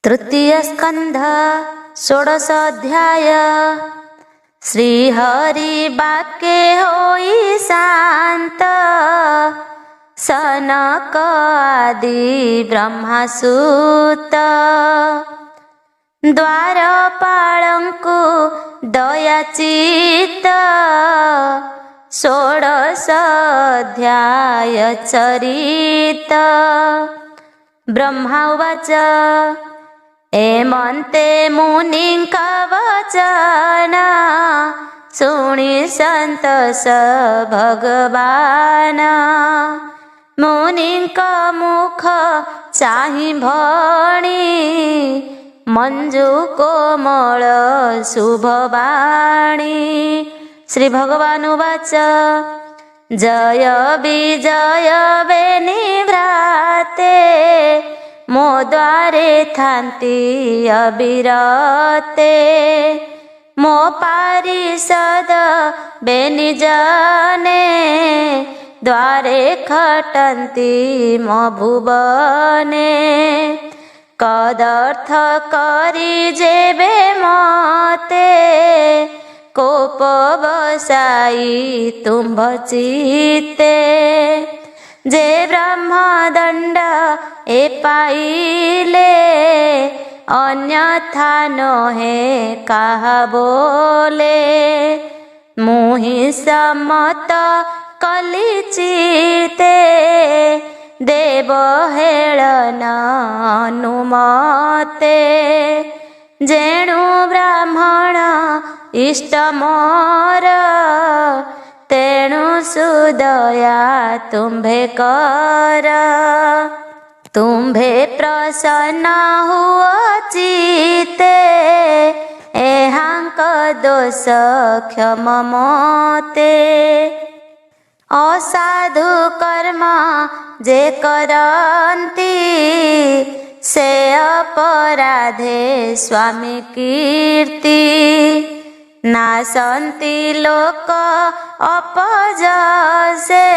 तृतीय स्कंध षोडश अध्याय। श्रीहरि वाक्ये होई शांत, सनक आदि ब्रह्मासूत। द्वारपालंकु दयाचित, षोडश अध्याय चरित। ब्रह्मा उवाच एमन्ते मुनिंक वचन, शुणि सन्तोष भगवान। मुनिंक मुख चाहि भणी, मंजू कोमल शुभवाणी। श्री भगवान उवाच जय विजय बेनिभ्राते, मो द्वारे थान्ति अविरते। मो पारिषद बेनिजने, द्वारे खटन्ति मो भुवने। कदर्थ करि जेबे मते, कोप बसाई तुम्भ चित्ते। जे ब्रह्मदंड ए पाइले, अन्यथा नोहे कहा बोले। मुहि सम्मत कली चिते, देव हेलन अनुमते। जेणु ब्राह्मण इष्ट मोर, तेणु सुदया तुम्भे कर। तुम्भे प्रसन्न हुआ चिते, एहांक दोष क्षम मोते। असाधु कर्म जे करन्ति, से अपराधे स्वामी कीर्ति। नासन्ति लोक अपजसे,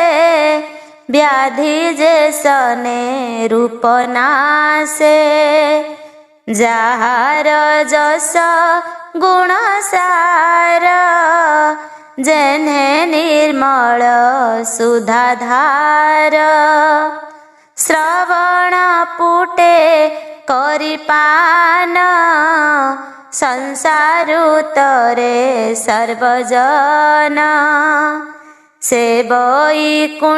व्याधि जे सने रूप नासे। जाहार जस गुण सार, जेन्हे निर्मल सुधाधार। श्रवण पुटे करिपान, संसारु तरे सर्वजन। से वैकुंठनाथ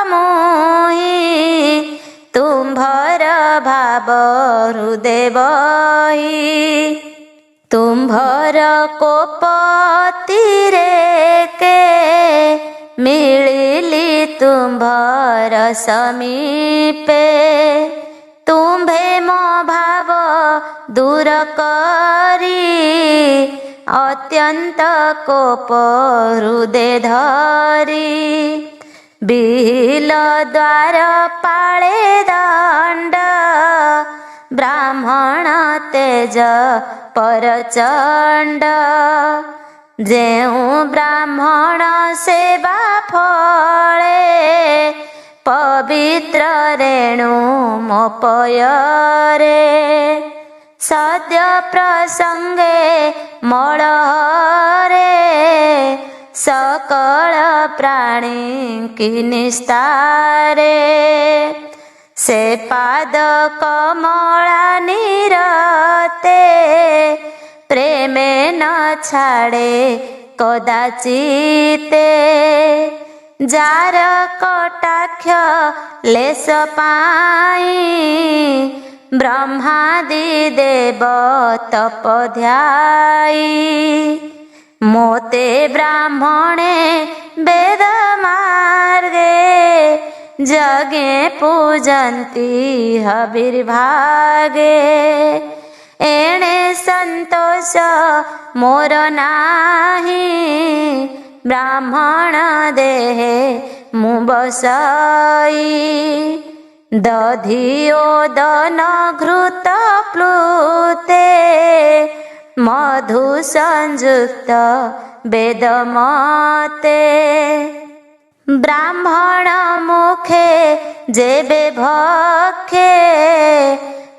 मोहि, तुम्भर भाव हृदय बहि। तुम्भर कोप तिरेके, मिलिली तुम्भर समीपे। तुम्भे मो भाव दूर करी, अत्यंत कोप हृदय धरी। बिहिल द्वार पाळे दंड, ब्राह्मण तेज परचंड। जेउ ब्राह्मण सेवा फळे, पवित्र रेणु मो पୟରେ। सद्य प्रसंगे मळहरे, सकल प्राणी की निस्तारे। से पाद कमला निरते, प्रेमे न छाड़े कदाचिते। जार कटाक्ष लेस पाई, ब्रह्मादि देव तप ध्याई। मोते ब्राह्मणे वेद मार्गे, जगे पूजन्ति हविर्भागे। एणे संतोष मोर नाही, ब्राह्मण देहे मु बसाई। दधियोदन घृत प्लुते, मधु संयुक्त वेद मते। ब्राह्मण मुखे जेबे भखे,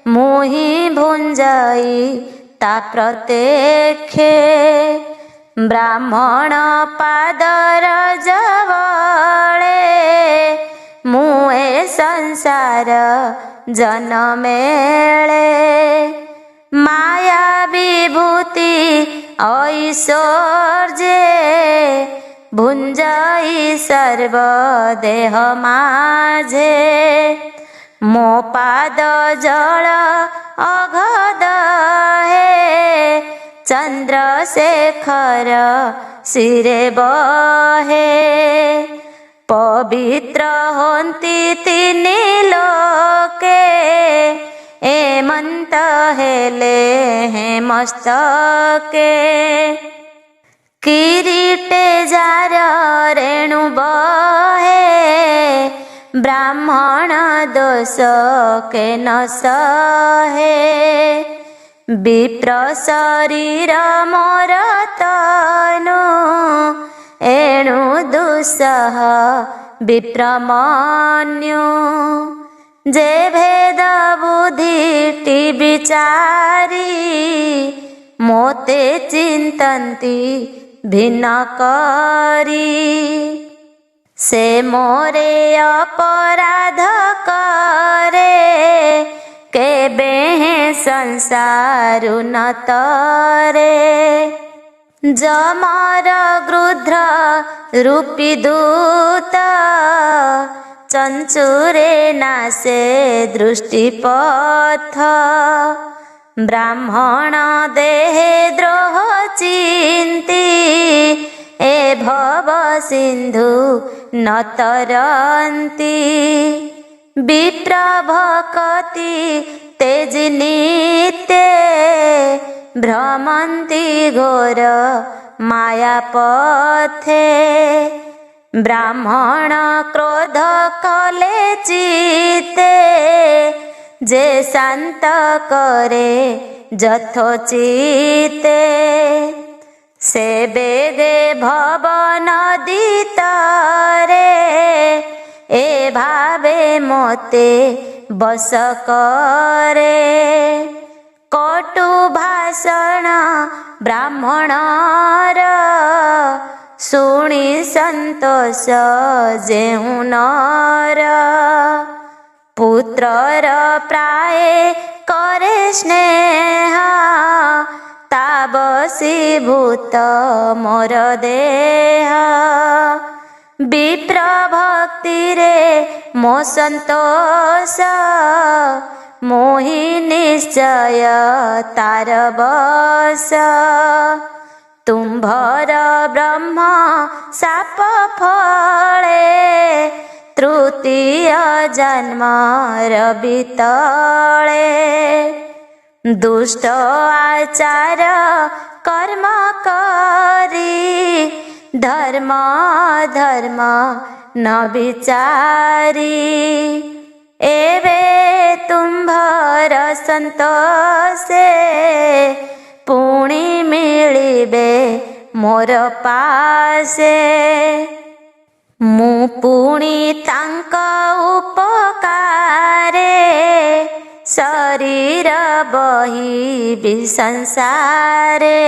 मु मुहि भुञ्जई ता प्रत्यक्षे ब्राह्मण पादर जवळे मुए संसार जनमेळे माया विभूति ऐश्वर्ये भुञ्जई सर्व देह माझे मो पाद जल अघद हे चंद्रशेखर शिरे बहे पवित्र होन्ति तिनि लोके एमंत हेले हे मस्तके किरीटे जार रेणु बहे ब्राह्मण दोष के न सहे विप्र शरीर मोर तनु एणु दुस्सह विप्रमन्यु जे भेद बुद्धि विचारी मोते चिंतन्ति भिन्न करी से मोरे अपराध करे केबे संसारु न तरे जमर गृध्र रूपी दूत चंचुरे नासे दृष्टिपथ ब्राह्मण देहे द्रोह चिंती ए भव सिंधु न तरन्ति विप्र भक्ति तेज नित्य भ्रमन्ति घोर माया पथे ब्राह्मण क्रोध कले चिते जे शांत करे यथोचिते से बेगे भव नदी तरे ए भावे मोते बस करे कटु भाषण ब्राह्मणर शुणी संतोष जेहु नर पुत्रर प्राय करे स्नेह ता बसीभूत मोर देह विप्र भक्ति रे मो संतोष मोहि निश्चय तार बस तुम्भर ब्रह्म साप फले तृतीय जन्म रबितले दुष्ट आचार कर्म करी धर्म धर्म न विचारी एवे तुम्भर संतोषे पुणी मिलिबे मोर पासे मु पुणी तांक उपकारे शरीर बहिबी संसारे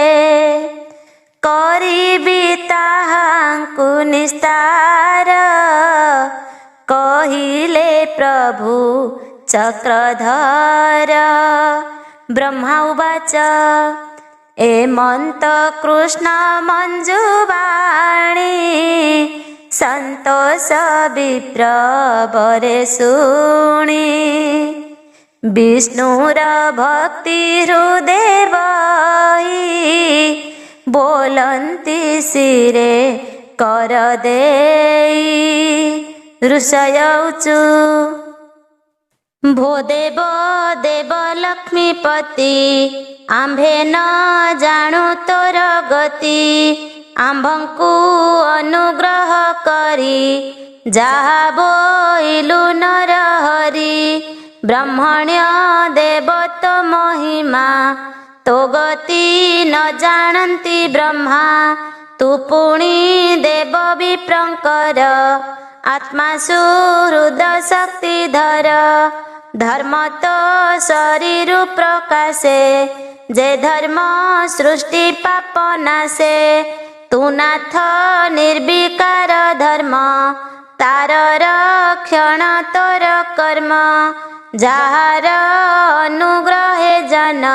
करिबी ताहांकु निस्तार कहिले प्रभु चक्रधर ब्रह्मा उवाच एमंत कृष्ण मंजुवाणी संतोष विप्र बरे शुणी विष्णुर भक्ति हृदय बही बोलन्ति शिरे कर देई ऋषयौचु भो देव देव लक्ष्मीपति आम्भे न जाणु तोर गति आम्भंकु अनुग्रह करी जाहा बोइलु नर हरि ब्रह्मण्य देवत महिमा तो गति न जानन्ति ब्रह्मा तु पुणी देव विप्रंकर आत्मा सुहृद शक्तिधर धर्म तो शरीर प्रकाशे जे धर्म सृष्टि पाप नाशे तू नाथ निर्विकार धर्म तार रक्षण तोर कर्म जाहार अनुग्रहे जन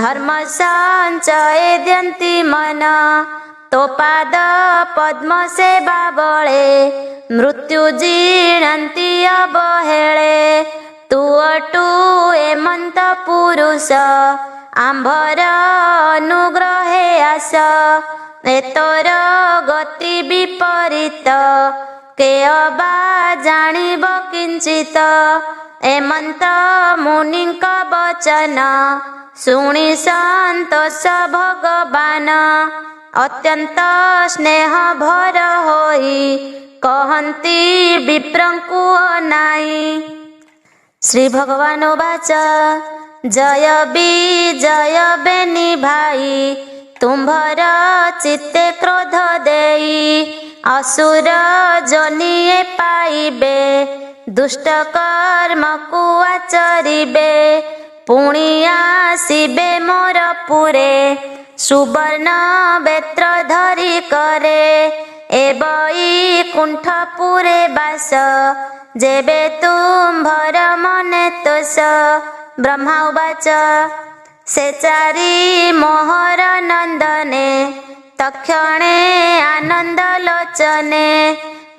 धर्म संचय द्यंती मन तो पाद पद्म सेवा बळे मृत्यु जीणंती अवहेळे तू अटू एमंत पुरुष आंभर अनुग्रहे आस एतोर गति विपरीत के अबा जानिब किंचित एमंत मुनिंक वचन शुणी संतोष भगवान अत्यंत स्नेह भर होई कहंती विप्रंकु नाई। श्री भगवान वाच जय विजय बेनी भाई तुम्भर चित्ते क्रोध देई असुर जोनिए पाइबे दुष्ट कर्म को आचरिबे पुणी आसिबे मोर पुरे सुवर्ण बेत्र धरी करे एबई कुंठपुरे बास जेबे तुम्भर मने तोष। ब्रह्मा उवाच से चारि मोहर नंदने तक्षणे आनंद लोचने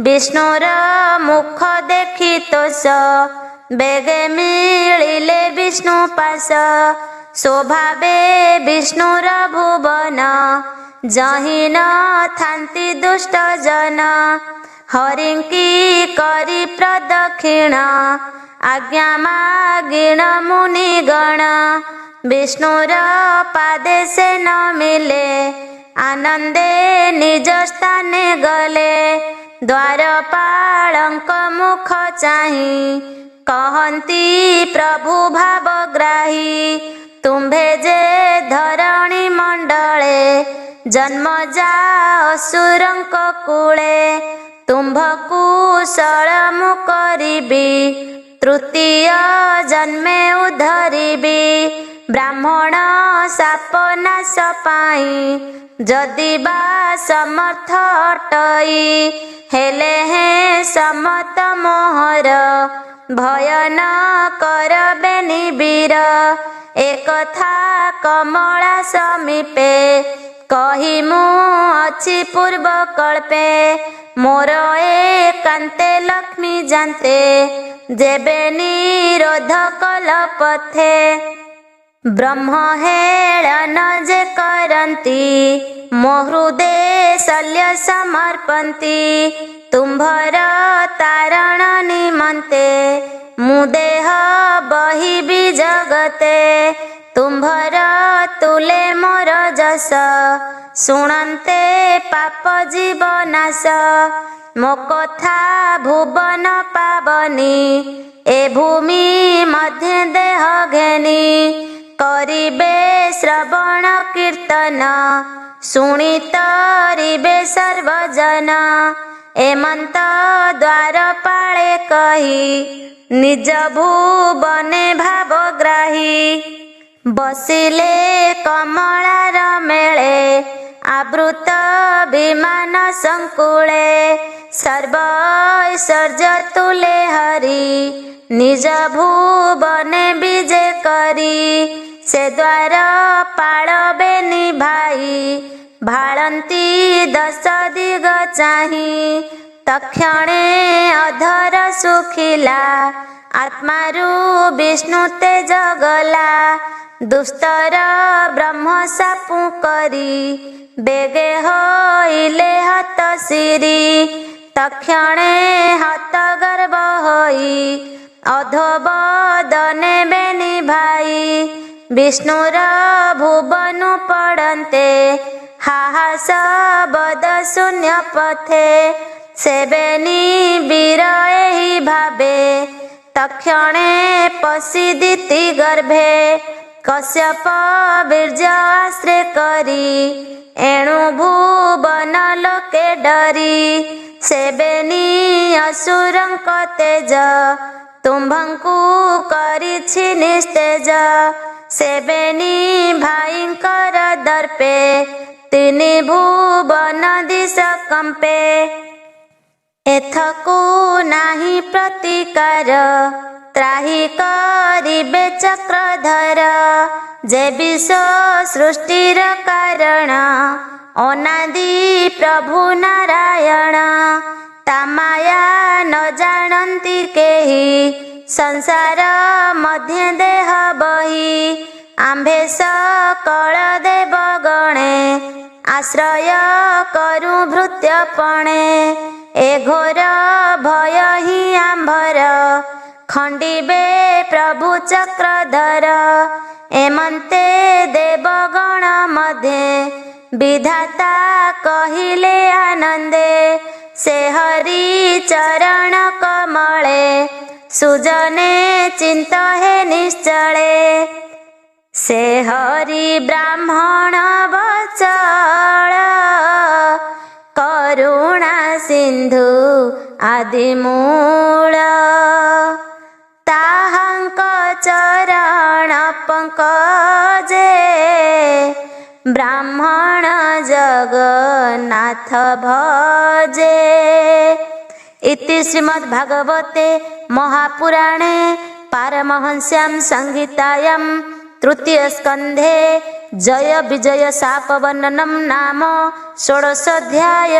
विष्णुर मुख देखि तोष बेगे मिलिले विष्णु पास स्वभावे विष्णुर भुवन जहि न थांती दुष्ट जन हरिंकी करी प्रदक्षिण आज्ञा मागिण मुनिगण विष्णुर पादे से न मिले आनंदे निज स्थाने गले द्वारपालंक मुख चाहि कहंती प्रभु भावग्राही तुम्भे जे धरणी मंडले जन्म जा असुरंक कूले तुम्भकु शरणमु करिबी तृतीय जन्मे उद्धरिबी ब्राह्मण शाप नाश पाई जदि बा समर्थ अटई हेले हे समत मोहर भय न करबेनि वीर एकथा कमला समीपे कही मु अछि पूर्व कल्पे मोर एकांते लक्ष्मी जानते जेबे निरोध कल पथे ब्रह्म हेळन जे करंती मो हृदय शल्य समर्पन्ति तुम्भर तारण निमन्ते मु देह बहिबी जगते तुम्भर तुले मोर जस शुणन्ते पाप जीवनाश मो कथा भुवन पावनी ए भूमि मध्य देह घेनी करिबे श्रवण कीर्तन शुणी तरिबे सर्वजन एमंत द्वारपाळे कही निज भुवने भावग्राही बसिले कमलार मेळे आवृत विमान संकुले सर्व ऐश्वर्य तुले हरि निज भुवने विजे करी से द्वार पाळबेनि भाई भाळंती दश दिग चाहि तक्षणे अधर सुखिला आत्मारु विष्णु तेज गला दुस्तर ब्रह्म सापु करी बेगे होइले हत सिरी तक्षणे हत गर्भ होई अधोबदने बेनि भाई विष्णुर भुवनु पड़न्ते हाहास बद शून्य पथे सेबेनी वीर एहि भावे तक्षणे पशिदिति गर्भे कश्यप बीर्ज आश्रे करी एणु भुवन लोके डरी सेबेनी असुरंक तेज ତୁମ୍ଭଙ୍କୁ କରିଛି ନିସ୍ତେଜ ସେବେନି ଭାଇଙ୍କର ଦର୍ପେ ତିନି ଭୁବନ ଦିଶ କମ୍ପେ ଏଥକୁ ନାହିଁ ପ୍ରତିକାର ତ୍ରାହି କରିବେ ଚକ୍ରଧର ଯେ ବିଶ୍ୱ ସୃଷ୍ଟିର କାରଣ ଅନାଦି ପ୍ରଭୁ ନାରାୟଣ ତା ମାୟା ନ ଜାଣନ୍ତି କେହି ସଂସାର ମଧ୍ୟ ଦେହ ବହି ଆମ୍ଭେ ସକଳ ଦେବ ଗଣେ ଆଶ୍ରୟ କରୁ ଭୃତ୍ୟପଣେ ଏ ଘୋର ଭୟ ହିଁ ଆମ୍ଭର ଖଣ୍ଡିବେ ପ୍ରଭୁ ଚକ୍ରଧର ଏମନ୍ତେ ଦେବଗଣ ମଧ୍ୟେ ବିଧାତା କହିଲେ ଆନନ୍ଦେ ସେ ହରି ଚରଣ କମଳେ ସୁଜନେ ଚିନ୍ତ ହେ ନିଶ୍ଚଳେ ସେ ହରି ବ୍ରାହ୍ମଣ ବଚଳ କରୁଣା ସିନ୍ଧୁ ଆଦିମୂଳ ତାହାଙ୍କ ଚରଣ ପଙ୍କଜେ ବ୍ରାହ୍ମଣ ଜଗନ୍ନାଥ ଭଜେ। इति श्रीमद्भागवते महापुराणे पारमहंस्यां संहितायां तृतीय स्कन्धे जय विजय शापवर्णनं नाम षोडशोऽध्याय।